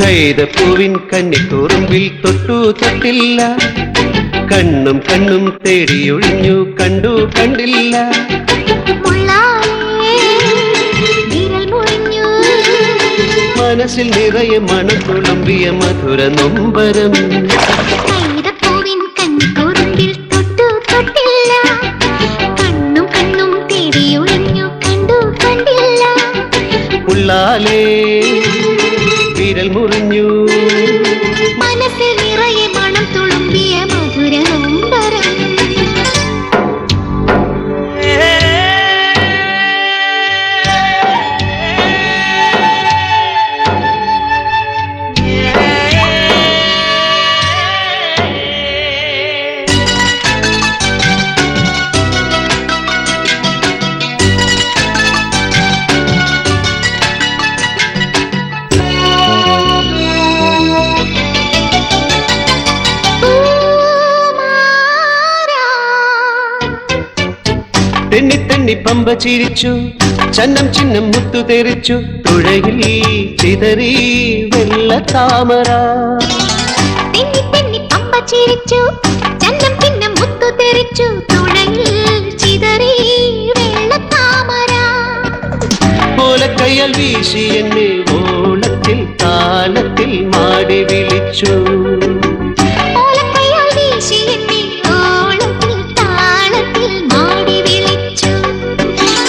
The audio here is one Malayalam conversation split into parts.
കൈതപ്പൂവിൻ കന്നിക്കൂറുമ്പിൽ തൊട്ടു തൊട്ടില്ല, കണ്ണും കണ്ണും തേടിയൊഴിഞ്ഞു കണ്ടു കണ്ടില്ല. മനസ്സിൽ നിറയെ മണം തുളുമ്പിയ മധുര നൊമ്പരം. കൈതപ്പൂവിൻ കന്നിക്കൂറുമ്പിൽ തൊട്ടു തൊട്ടില്ല, കണ്ണും കണ്ണും തേടിയൊഴിഞ്ഞു കണ്ടു കണ്ടില്ല. ഉള്ളാലേ വിരൽ മുറിഞ്ഞു, മനസ്സിൽ നിറയെ മണം തുളുമ്പിയ മധുര നൊമ്പരം. തെന്നി തെന്നി പമ്പ ചിരിച്ചു, ചന്നം ചിഹ്നം മുത്തു തെറിച്ചു, തുഴയിൽ ചിതറി വെള്ള താമര. തെന്നി തെന്നി പമ്പ ചിരിച്ചു, ചന്നം ചിഹ്നം മുത്തു തെറിച്ചു, തുഴയിൽ ചിതറി വെള്ള താമര. ഓലക്കയ്യാൽ വീശി എന്നെ ഓളത്തിൽ താളത്തിൽ മാടി വിളിച്ചു.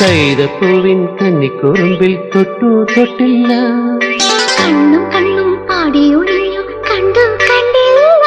കൈതപ്പൂവിൻ കന്നിക്കൂറുമ്പിൽ തൊട്ടു തൊട്ടില്ല, കണ്ണും കണ്ണും പാടിയൊഴിഞ്ഞു കണ്ടു കണ്ടില്ല.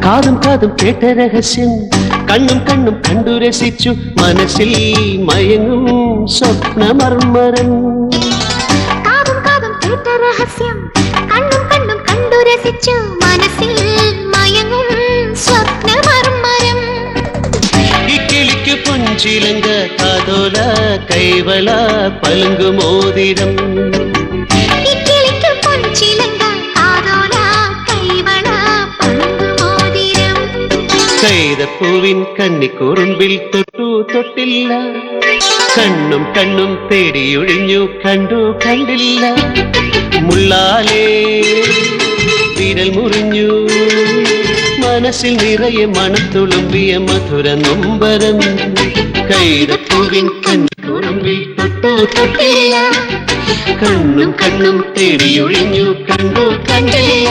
കാതും കാതും കേട്ട രഹസ്യം, കണ്ണും കണ്ണും കണ്ടു രസിച്ചു, മനസ്സിൽ മയങ്ങും സ്വപ്നമർമരം. കാതും കാതും കേട്ട രഹസ്യം, കണ്ണും കണ്ണും കണ്ടു രസിച്ചു, മനസ്സിൽ മയങ്ങും സ്വപ്നമർമരം. ഇക്കിളിക്കു പൊഞ്ചിലങ്ക കാതോല കൈവള പലുങ്കുമോതിരം. ഇക്കിളിക്കു പൊഞ്ചിലങ്ക കാതോല കൈവള പലുങ്കുമോതിരം. കൈതപ്പൂവിൻ കന്നിക്കൂറുമ്പിൽ തൊട്ടു തൊട്ടില്ല, കണ്ണും കണ്ണും തേടിയൊഴിഞ്ഞു കണ്ടു കണ്ടില്ല. മുള്ളാലേ വിരൽ മുറിഞ്ഞു, മനസ്സിൽ നിറയെ മണം തുളുമ്പിയ മധുര നൊമ്പരം. കൈതപ്പൂവിൻ കന്നിക്കൂറുമ്പിൽ തൊട്ടു തൊട്ടില്ല, കണ്ണും കണ്ണും തേടിയൊഴിഞ്ഞു കണ്ടു കണ്ടില്ല.